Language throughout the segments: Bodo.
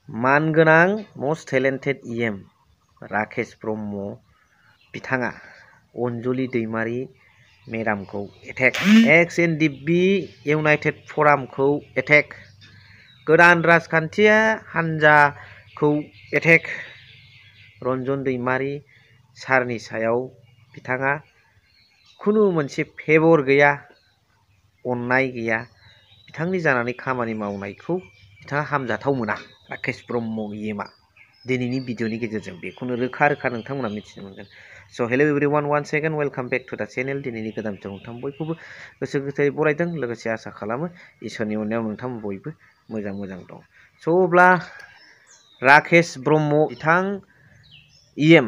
मानगोनां must talented EM Rakesh Brahma बिथाङा अनजलि दैमारि मेडामखौ एटेक, एक्स एनडिबि इउनाइटेड फरामखौ एटेक, गोदान राजखान्थिया हान्जाखौ एटेक, रन्जन दैमारि सारनि सायाव बिथाङा खुनु मोनसे फेवर गैया, अननाय गैया, बिथांनि जानानै खामानि मावनायखौ बिथाङा हामजाथाव मोना राकेश ब्रह्म इएमआ दिनैनि भिडिअनि गेजेरजों बेखौनो रोखा रोखा नोंथांमोना मिथिनो मोनगोन। So' hello' everyone one second welcome back to the channel. दिनैनि गोदान भिडिअ नोंथां बयखौबो गोसो गोथारै बरायदों, लोगोसे आसा खालामो इसोरनि अननायाव नोंथां बयबो मोजां दं। स' अब्ला राकेश ब्रह्म बिथां इएम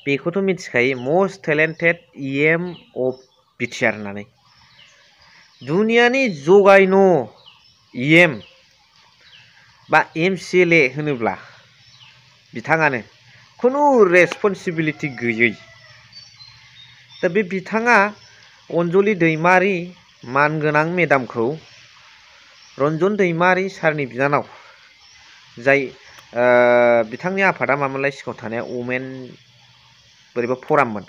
बेखौथ' मिथिखायो must talented EM of BTR होननानै। दुनियानि जगायन' इएम बा एमसिएलए होनोब्ला बिथाङानो खुनु रेसपन्सिबिलिटि गैयै। दा बे बिथाङा अनजलि दैमारि मानगोनां मेडामखौ रन्जन दैमारि सारनि बिनानाव, जाय बिथांनि आफादा मामोनलाय सिगाङाव थानाया वमेन बोरैबा फराममोन,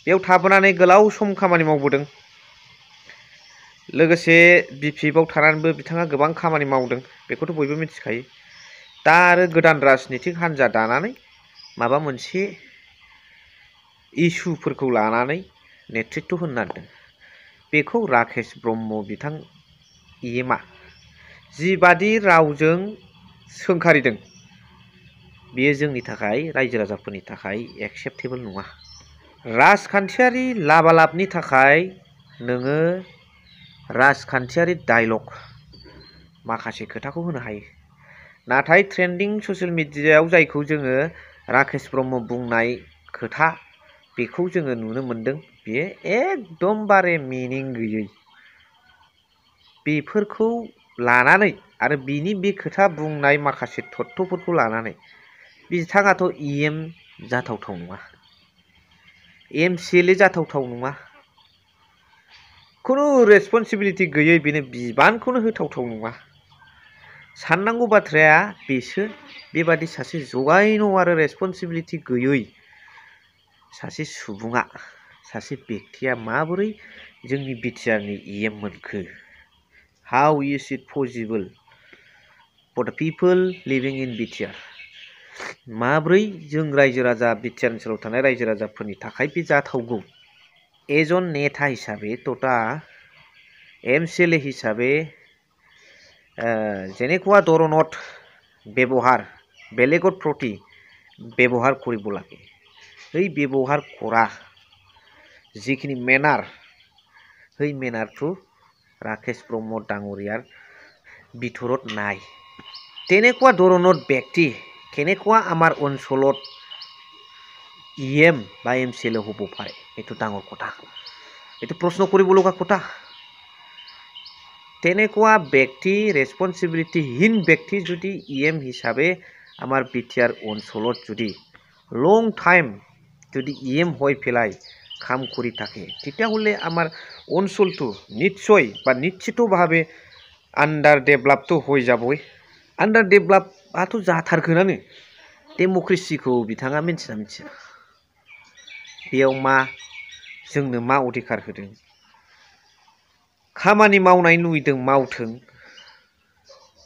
बेयाव थाबोनानै गोलाव सम खामानि मावबोदों। लोगोसे बिपिएफआव थानानैबो बिथाङा गोबां खामानि मावदों, बेखौथ' बयबो मिथिखायो। दा आरो गोदान राजनितिक हान्जा दानानै माबा मोनसे इसुफोरखौ लानानै नेतृत्व होनो नागिरदों। बेखौ राकेश ब्रह्म बिथां इएमआ जिबादि रावजों सोंखारिदों बेयो जोंनि थाखाय, रायजो राजाफोरनि थाखाय एक्सेप्टेबोल नङा। राजखान्थियारि लाबालाबनि थाखाय नोङो राजखान्थियारि डायलग माखासे खोथाखौ होनो हायो, नाथाय ट्रेन्डिं ससियेल मिडियायाव जायखौ जोङो राकेश ब्रह्म बुंनाय खोथा बेखौ जोङो नुनो मोनदों, बेयो एकदमबारे मिनिं गैयै। बेफोरखौ लानानै आरो बिनि बे खोथा बुंनाय माखासे तत्थ'फोरखौ लानानै बिथाङाथ' इएम जाथावथाव नङा, एमसिएलए जाथावथाव नङा, खुनु रेसपन्सिबिलिटि गैयै, बेनो बिबानखौनो होथावथाव नङा। साननांगौ बाथ्राया बेसो, बेबादि सासे जगायन' आरो रेसपन्सिबिलिटि गैयै सासे सुबुङा, सासे बेक्तिया माबोरै जोंनि बिटिआरनि इएम मोनखो? How is it possible for the people living in BTR? माब्रै जों रायजो राजा बिटिआर ओनसोलाव थानाय रायजो राजाफोरनि थाखाय बे जाथावगौ? एजन नेता हिसाबै तथा एमसिएलए हिसाबै जेनेकुवा धरनत ব্যৱহাৰ বেলেগৰ প্ৰতি ব্যৱহাৰ কৰিব লাগে, এই ব্যৱহাৰ কৰা যিখিনি মেনাৰ, সেই মেনাৰটো ৰাকেশ ব্ৰহ্ম ডাঙৰীয়াৰ ভিতৰত নাই। তেনেকুৱা ধৰণৰ ব্যক্তি কেনেকুৱা আমাৰ অঞ্চলত ইএম বা এমচিএলএ হ'ব পাৰে? এইটো ডাঙৰ কথা, এইটো প্ৰশ্ন কৰিব লগা কথা। তেনেকুৱা ব্যক্তি, ৰেসপন্সিবিলিটিহীন ব্যক্তি যদি ইএম হিসাবে আমাৰ বিটিআর অঞ্চলত যদি লং টাইম যদি ইএম হৈ পেলাই কাম কৰি থাকে, তেতিয়াহ'লে আমাৰ অঞ্চলটো নিশ্চয় বা নিশ্চিতভাৱে আন্ডার डेभेलपটো হৈ যাবই। আন্ডার डेभेलपआथ' जाथारगोनानो। डेम'क्रेसिखौ बिथाङा मिथिना मिथिया? बेयाव मा जोंनो मा अधिकार होदों? खामानि मावनाय लुबैदों मावथों,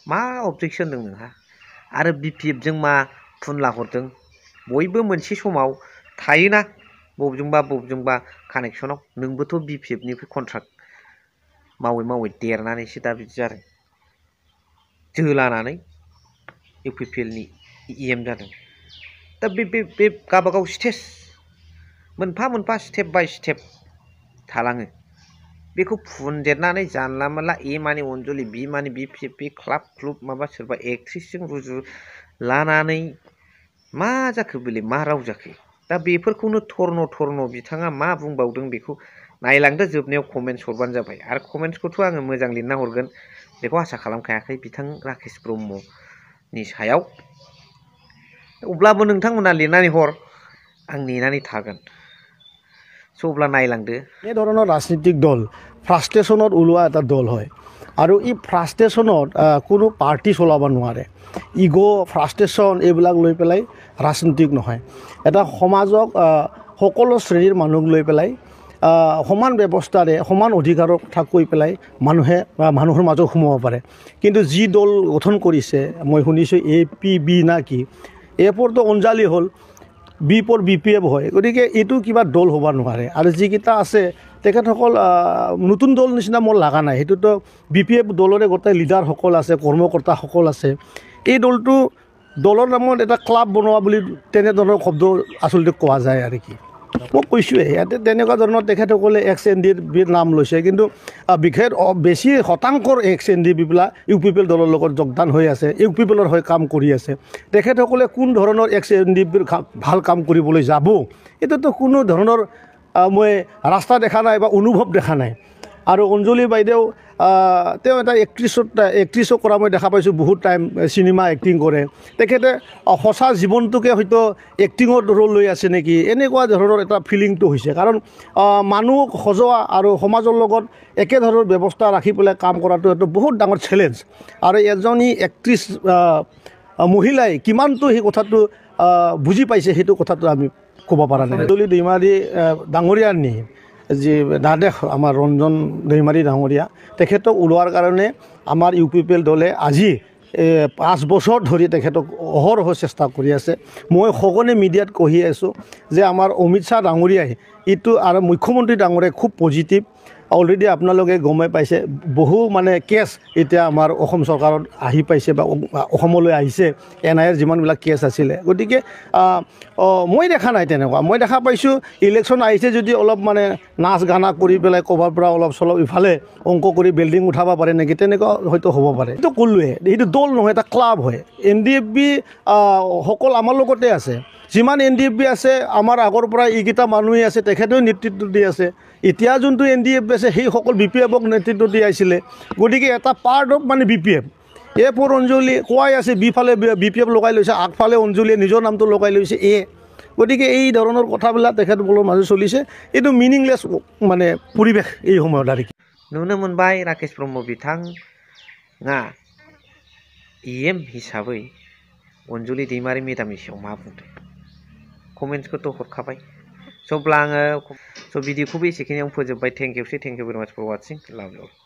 मा अबजेक्सन दं नोंहा? आरो बिपिएफजों मा फुनला हरदों? बयबो मोनसे समाव थायोना बबेजोंबा कानेक्सनाव। नोंबोथ' बिपिएफनिफ्राय कन्ट्राक्ट मावै मावै देरनानैसो दा बिदि जादों, जोलानानै इउपिपिएलनि इएम जादों। दा बे गावबागाव स्टेज मोनफा मोनफा स्टेप बाय स्टेप थालाङो। बेखौ फुनदेरनानै जानला मोनला ए माने अनजलि, बि माने बिपिएफ, बे क्लाब क्लुब माबा सोरबा एक्ट्रिसजों रुजु लानानै मा जाखो बेलाय, मा राव जाखो? दा बेफोरखौनो थर्न बिथाङा मा बुंबावदों बेखौ नायलांदो, जोबनायाव कमेन्ट्स हरबानो जाबाय। आरो कमेन्ट्सखौथ' आङो मोजां लिरना हरगोन बेखौ आसा खालामखायाखै बिथां राकेश ब्रह्मनि सायाव। अब्लाबो नोंथांमोना लिरनानै हर, आं नेनानै थागोन। स' अब्ला नायलांदो। এই ধৰণৰ ৰাজনীতিক দল ফ্ৰাষ্ট্ৰেশ্যনত ওলোৱা এটা দল হয়। আৰু এই ফ্ৰাষ্ট্ৰেশ্যনত কোনো পাৰ্টি চলাব নোৱাৰে ইগ' ফ্ৰাষ্ট্ৰেশ্যন এইবিলাক লৈ পেলাই ৰাজনীতিক নহয় এটা সমাজক সকলো শ্ৰেণীৰ মানুহক লৈ পেলাই সমান ব্যৱস্থাৰে সমান অধিকাৰৰ কথা কৈ পেলাই মানুহে মানুহৰ মাজত সোমাব পাৰে কিন্তু যি দল গঠন কৰিছে মই শুনিছোঁ APB না কি এপৰটো অঞ্জালি হ'ল বিপৰ BPF হয় গতিকে এইটো কিবা দল হ'ব নোৱাৰে আৰু যিকেইটা আছে তেখেতসকল নতুন দল নিচিনা মোৰ লগা নাই সেইটোতো BPF দলৰে গোটেই লিডাৰসকল আছে কৰ্মকৰ্তাসকল আছে এই দলটো দলৰ নামত এটা ক্লাব বনোৱা বুলি তেনেধৰণৰ শব্দ আচলতে কোৱা যায় আৰু কি মই কৈছোঁৱে ইয়াতে তেনেকুৱা ধৰণৰ তেখেতসকলে XNDৰ নাম লৈছে কিন্তু বিশেষ বেছি শতাংশৰ XNDবিলাক UPPL দলৰ লগত যোগদান হৈ আছে UPPLৰ হৈ কাম কৰি আছে তেখেতসকলে কোন ধৰণৰ XNDৰ ভাল কাম কৰিবলৈ যাব এইটোতো কোনো ধৰণৰ মই ৰাস্তা দেখা নাই বা অনুভৱ দেখা নাই আৰু অঞ্জলি বাইদেউ তেওঁ এটা এক্ট্ৰেছো কৰা মই দেখা পাইছোঁ বহুত টাইম চিনেমা এক্টিং কৰে তেখেতে সঁচা জীৱনটোকে হয়তো এক্টিঙৰ ৰ'ল লৈ আছে নেকি এনেকুৱা ধৰণৰ এটা ফিলিংটো হৈছে কাৰণ মানুহ সজোৱা আৰু সমাজৰ লগত একেধৰণৰ ব্যৱস্থা ৰাখি পেলাই কাম কৰাটো এইটো বহুত ডাঙৰ চেলেঞ্জ আৰু এজনী এক্ট্ৰেছ মহিলাই কিমানটো সেই কথাটো বুজি পাইছে সেইটো কথাটো আমি ক'ব পৰা নাই অঞ্জলি দৈমাৰী ডাঙৰীয়াৰ নি যি দাদেশ আমাৰ ৰঞ্জন দৈমাৰী ডাঙৰীয়া তেখেতক ওলোৱাৰ কাৰণে আমাৰ UPPL দলে আজি 5 বছৰ ধৰি তেখেতক অহৰহ চেষ্টা কৰি আছে মই সঘনে মিডিয়াত কহি আছোঁ যে আমাৰ অমিত শ্বাহ ডাঙৰীয়াই এইটো আৰু মুখ্যমন্ত্ৰী ডাঙৰীয়াই খুব পজিটিভ অলৰেডি আপোনালোকে গমাই পাইছে বহু মানে কেছ এতিয়া আমাৰ অসম চৰকাৰত আহি পাইছে বা অসমলৈ আহিছে NIAৰ যিমানবিলাক কেছ আছিলে গতিকে মই দেখা নাই তেনেকুৱা মই দেখা পাইছোঁ ইলেকশ্যন আহিছে যদি অলপ মানে নাচ গানা কৰি পেলাই ক'ৰবাৰ পৰা অলপ চলপ ইফালে অংক কৰি বিল্ডিং উঠাব পাৰে নেকি তেনেকুৱা হয়তো হ'ব পাৰে এইটো ক'লোৱে এইটো দল নহয় এটা ক্লাব হয় NDFB সকল আমাৰ লগতে আছে যিমান NDFB আছে আমাৰ আগৰ পৰা এইকেইটা মানুহেই আছে তেখেতেও নেতৃত্ব দি আছে এতিয়া যোনটো NDFB আছে সেই সকল BPFক নেতৃত্ব দি আছিলে গতিকে এটা পাৰ্ট অফ মানে BPF এপৰ অঞ্জলি কোৱাই আছে বিফালে BPF লগাই লৈছে আগফালে অঞ্জলিয়ে নিজৰ নামটো লগাই লৈছে গতিকে এই ধৰণৰ কথাবিলাক তেখেতসকলৰ মাজত চলিছে এইটো মিনিংলেছ মানে পৰিৱেশ এই সময়ত আৰু नुनो मोनबाय राकेश ब्रह्म बिथाङा EM हिसाबै अनजुलि दैमारी मेदामनि सायाव मा बुंदों कमेन्ट्सखौथ' हरखाबाय स' भिडिअखौबो एसेखिनियावनो फोजोबबाय थेंक इउ भेरि माच फर वाचिं लाभ इउ